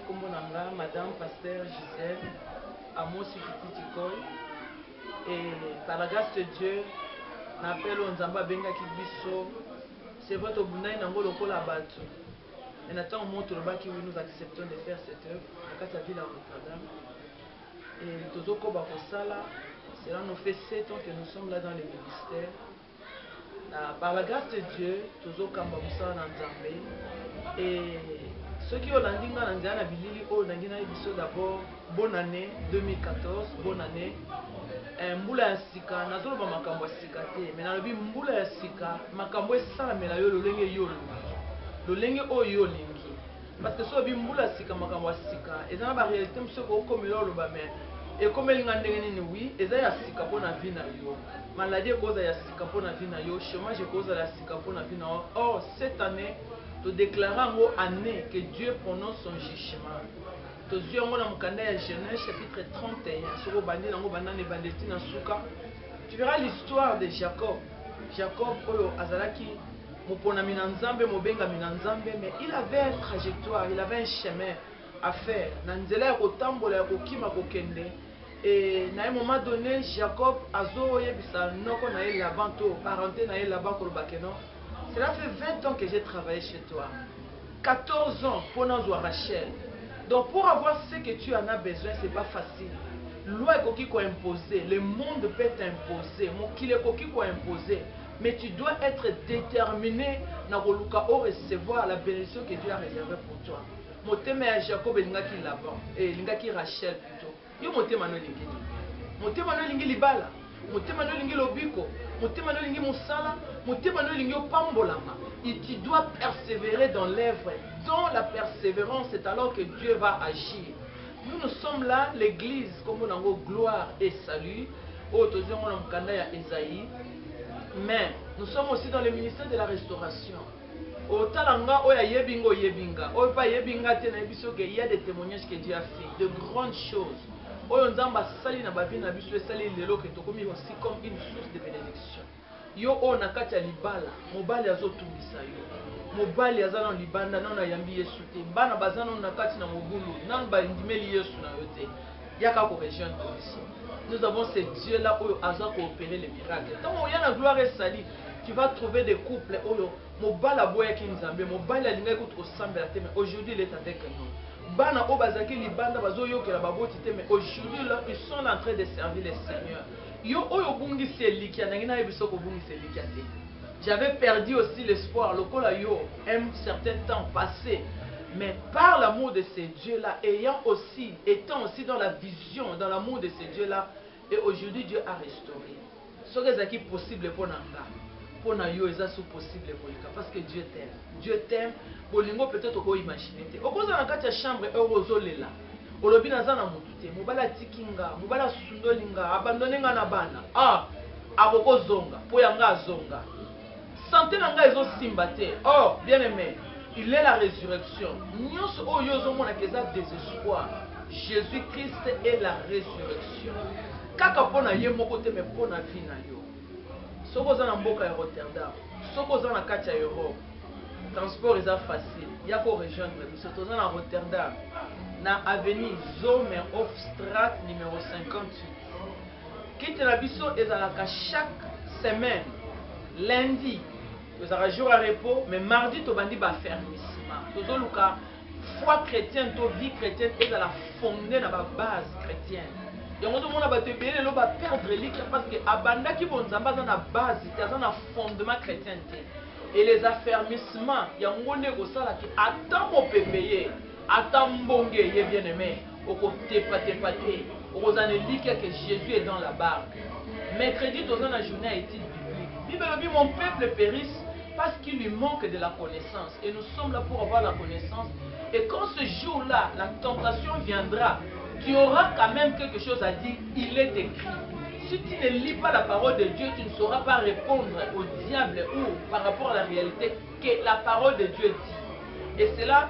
Comme Madame Pasteur Gisèle Amos Kitikoy, et par la grâce de Dieu, n'appelle Nzamba Benga Kibiso, c'est votre bunai nango lokola batu. Et Nathan montre le bas qui nous acceptons de faire cette œuvre, à la ville à Rotterdam. Et Tozoko Bakosala, cela nous fait 7 ans que nous sommes là dans les ministères. Par la grâce de Dieu, Tozoko Kambaboussa Nzambé. Et ceux qui ont landing dans l'Andiana Bilili, ont d'abord bonne année 2014, bonne année. Mboula Sika, Nazolo Makambo Sika, mais dans le but Mboula Sika, Makambo Sala Melayo, le Lenge Yolo, le Lenge Oyo Lingi. Parce que ce Mboula Sika, Makambo Sika, et dans la réalité, ce qu'on comme le Bamé, et comme il y a oui, et ça y a Sika pour la vie na yo. Maladie cause ya Sika pour la vie na yo, chômage cause la Sika pour la vie na yo. Or, cette année, nous déclarons aux années que Dieu prononce son jugement. Nous avons Genèse chapitre 31. Tu verras l'histoire de Jacob. Jacob, mais il avait une trajectoire, il avait un chemin à faire. Et à un moment donné, Jacob a cela fait 20 ans que j'ai travaillé chez toi. 14 ans pour nous Rachel. Donc pour avoir ce que tu en as besoin, ce n'est pas facile. Loi qui est imposée, le monde peut t'imposer, mon qu'il est imposé. Mais tu dois être déterminé à recevoir la bénédiction que Dieu a réservée pour toi. Mon thème est Jacob et Lingaki Laban, et Lingaki Rachel plutôt. Yo mon thème est Lingaki. Mon thème est Lingaki Libala. Mon thème est Lingaki Lobiko. Mon thème est Lingaki Moussala. Mon thème est Lingaki Pambolama. Et tu dois persévérer dans l'œuvre. Dans la persévérance, c'est alors que Dieu va agir. Nous sommes là, l'église, comme on a gloire et salut. Mais nous sommes aussi dans le ministère de la restauration. Il y a des témoignages que Dieu a fait, de grandes choses. Aussi comme une source de bénédiction. Yo on a katia libala, mobali azotumbisa yo. Mobali azana libanda na yambi Yesu te. Bana bazana na kati na mobulu, nan ba ndimeli Yesu na yote. Yaka ko rejoindre condition. Nous avons ce Dieu là où aza ko opérer les miracles. Tant il y a la gloire et salut, tu vas trouver des couples oyo mobala boya ki nzambe, mobali alinga ko tosambela te mais aujourd'hui il est avec nous. Bana o bazaki libanda bazoyo ke la baboti te mais aujourd'hui là ils sont en train de servir le Seigneur. Yo oyo bungi se likia na ngina biso ko bungi se likia te. J'avais perdu aussi l'espoir. Le Kolayo, un certain temps passé. Mais par l'amour de ces dieux-là, étant aussi dans la vision, dans l'amour de ces dieux-là, et aujourd'hui Dieu a restauré. Ce qui est possible pour Nanga, pour Nayo, c'est possible pour Lika, parce que Dieu t'aime. Dieu t'aime. Bolingo peut-être qu'on imaginer. Au cause de la chambre, eurozolela. Olobi nazana mutute, mobala tikinga, mobala sundolinga, abandonenga na bana. Ah, aboko zonga, poyanga zonga. Santé nanga ezo simbate. Oh, bien aimé. Il est la résurrection. Nyos o yozo mona keza désespoir. Jésus-Christ est la résurrection. Kaka pona ye moko te me pona vie na yo. Soko za na mboka ya Rotterdam, soko za na kati ya Europe. Transport est facile. Il y a qu'à rejoindre. Nous sommes dans Rotterdam, dans l'avenue Zomerhofstraat numéro 58. Quitte la biso est à chaque semaine, lundi, nous avons un jour à repos, mais mardi, tu vas faire fermissement. Nous avons la foi chrétienne, ta vie chrétienne est à la fondée dans la base chrétienne. Et on a perdre l'île parce que Abanda qui vont dans la base, c'est un fondement chrétien. Et les affermissements, il y a un monde qui attend mon pépé, attend mon bien aimé, au côté paté, au que Jésus est dans la barque. Mercredi, dans la journée à étude biblique. Bible dit mon peuple périsse parce qu'il lui manque de la connaissance. Et nous sommes là pour avoir la connaissance. Et quand ce jour-là, la tentation viendra, tu auras quand même quelque chose à dire. Il est écrit. Si tu ne lis pas la parole de Dieu, tu ne sauras pas répondre au diable ou par rapport à la réalité que la parole de Dieu dit. Et c'est là,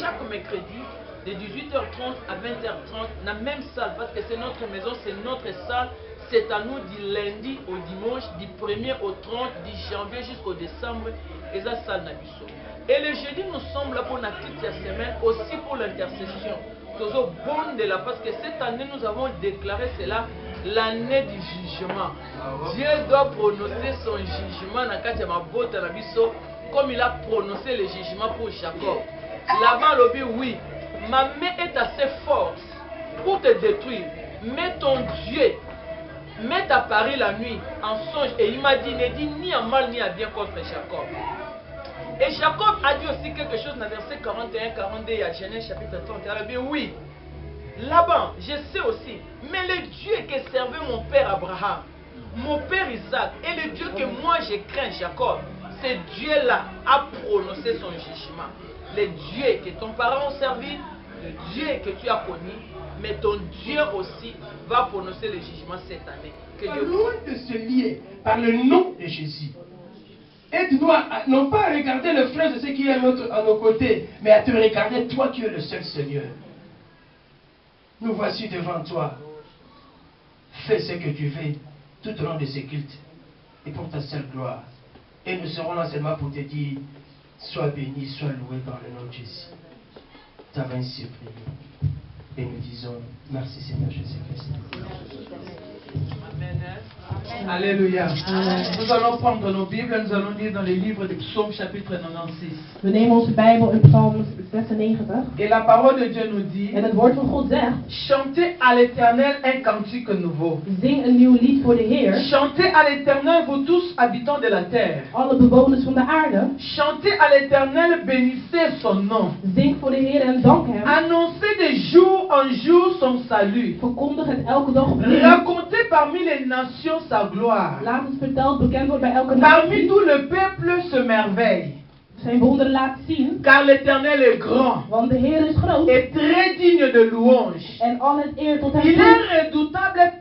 chaque mercredi, de 18h30 à 20h30, dans la même salle, parce que c'est notre maison, c'est notre salle. C'est à nous du lundi au dimanche, du 1er au 30, du janvier jusqu'au décembre, et ça salle Nabiso. Et le jeudi, nous sommes là pour la petite semaine, aussi pour l'intercession. Toujours bon de là, parce que cette année, nous avons déclaré cela. L'année du jugement. Dieu doit prononcer son jugement comme il a prononcé le jugement pour Jacob. Là-bas, il dit oui, ma main est assez forte pour te détruire. Mais ton Dieu met à Paris la nuit en songe. Et il m'a dit, ne dis ni en mal ni à bien contre Jacob. Et Jacob a dit aussi quelque chose dans verset 41-42 à Genèse chapitre 30. Il a dit oui. Là-bas, je sais aussi, mais le Dieu que servait mon père Abraham, mon père Isaac, et le Dieu que moi je crains, Jacob, ce Dieu-là a prononcé son jugement. Le Dieu que ton parent a servi, le Dieu que tu as connu, mais ton Dieu aussi va prononcer le jugement cette année. Loin de se lier par le nom de Jésus. Aide-nous non pas à regarder le frère de ce qui est à nos côtés, mais à te regarder toi qui es le seul Seigneur. Nous voici devant toi. Fais ce que tu veux tout au long de ce culte et pour ta seule gloire. Et nous serons là seulement pour te dire, sois béni, sois loué par le nom de Jésus. T'avais ainsi prié. Et nous disons, merci Seigneur Jésus-Christ. Amen. Alléluia. Nous allons prendre nos Bibles, nous allons lire dans les livres de Psaume chapitre 96. We nemen onze Bijbel in Psalm 96. Et la parole de Dieu nous dit, En het woord van God zegt, chantez à l'Éternel un cantique nouveau. zing een nieuw lied voor de Heer. Chantez à l'Éternel, vous tous habitants de la terre. Alle bewoners van de aarde. Chantez à l'Éternel, bénissez son nom. Zing voor de Heer en dank hem. Annoncez de jour en jour son salut. Verkondig het elke dag opnieuw. Racontez parmi les nations sa gloire. Laat het verteld bekend worden bij elke Parmi natie. tout le peuple se merveille. Zijn wonderen laten zien. Car l'Éternel est grand Want de Heer is groot. et très digne de louange. En al het eer tot hem Il toe. est redoutable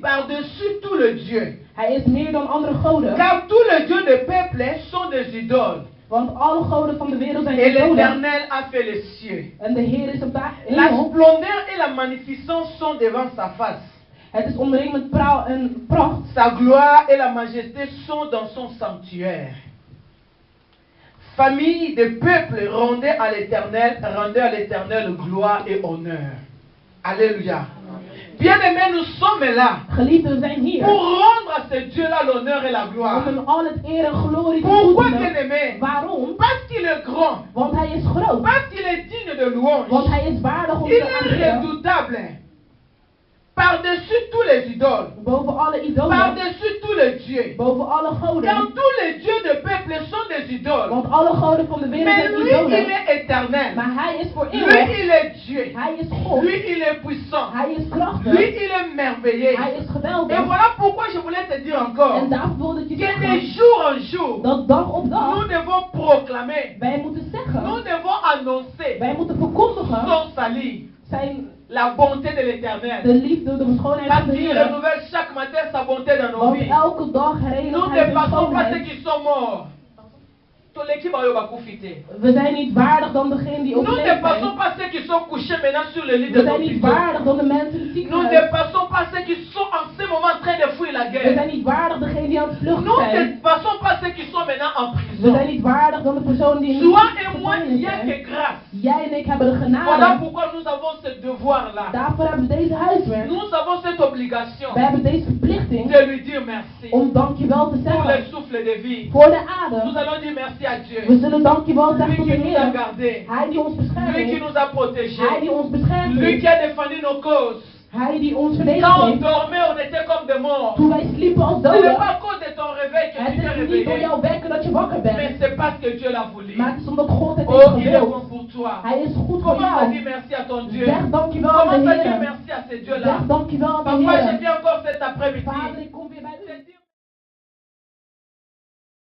par-dessus tout le Dieu. Hij is meer dan andere goden. Car tous les dieux des peuples sont des idoles. Want alle goden van de wereld zijn Et idolen. l'Éternel a fait les cieux. En de Heer is op de La hemel. splendeur et la magnificence sont devant sa face. Het is omringd met pracht. Sa gloire et la majesté sont dans son sanctuaire. Famille de peuples, rendez à l'Éternel gloire et honneur. Alléluia. Bien-aimés, nous sommes là Geliefden, we zijn hier. pour rendre à ce Dieu-là l'honneur et la gloire. Om hem al het eer en glorie te Pourquoi, toedienen. bien-aimés? Waarom? Parce qu'il est grand, Want hij is groot. parce qu'il est digne de louange. Want hij is waardig om Il te est aanbidden. redoutable. Par-dessus tous les idoles, Boven alle idolen. par-dessus tous les dieux. dieux. boven alle Car goden. tous les dieux de peuple sont des idoles. Want alle goden van de wereld Mais zijn lui, il idolen. est éternel. Maar hij is voor Lui, eeuwig. il est Dieu. Hij is God. Lui, il est puissant. Hij is Lui, krachtig. il est merveilleux. Hij is Et geweldig. voilà pourquoi je voulais te dire encore En daarvoor wilde ik je que de zeggen jour en jour, dat dag op nous dag devons proclamer, wij moeten nous zeggen, devons annoncer wij moeten verkondigen son salut, zijn la bonté de de l'éternel. liefde, de schoonheid Parce van de qu'il Heer. renouvelle chaque matin sa bonté dans nos Want vies. elke dag herinnert Nous hij ne zijn passons pas ceux schoonheid. qui sont morts. Tout l'équipe va profiter. We zijn niet waardig dan degenen die Nous ne overleden passons zijn. pas ceux qui sont couchés maintenant sur le lit de We zijn niet l'hôpital. waardig dan de mensen in het Nous ne ziekenhuis. passons pas ceux qui sont en ce moment en train de fuir la We guerre. zijn niet waardig degenen die aan het vluchten Nous ne zijn. passons pas ceux qui sont maintenant en We prison. zijn niet waardig dan de personen die in Toi de et moi, il n'y a que zijn. grâce. Jij en ik hebben de Voilà genade. pourquoi nous avons ce devoir-là. Daarvoor hebben we deze huiswerk. Nous avons cette obligation We hebben deze verplichting de lui dire merci om dankjewel te pour le zeggen souffle de vie. voor de Nous adem. allons dire merci à Dieu. We zullen dankjewel zeggen Lui tot qui de nous a Heer. gardés. Hij die ons Lui qui beschermt. nous a protégés. Hij die ons beschermt. Lui qui a défendu nos causes. Hij die ons verdedigd Quand on heeft. dormait, on était comme des morts. Toen wij sliepen als Ce n'est doden. pas à cause de ton réveil que Het tu t'es is niet door réveillé. jouw wekken dat je wakker Mais bent. c'est parce que Dieu l'a voulu. Maar het is omdat God het Oh, heeft il est bon gewild. pour toi. Hij is goed voor Commence à jou. dire merci à ton Dieu. Zeg dankjewel aan Commence de à dire Heer. merci à ce Dieu-là. Zeg dankjewel aan de Papa, je Heer. viens encore cet après-midi. Vader, ik kom weer bij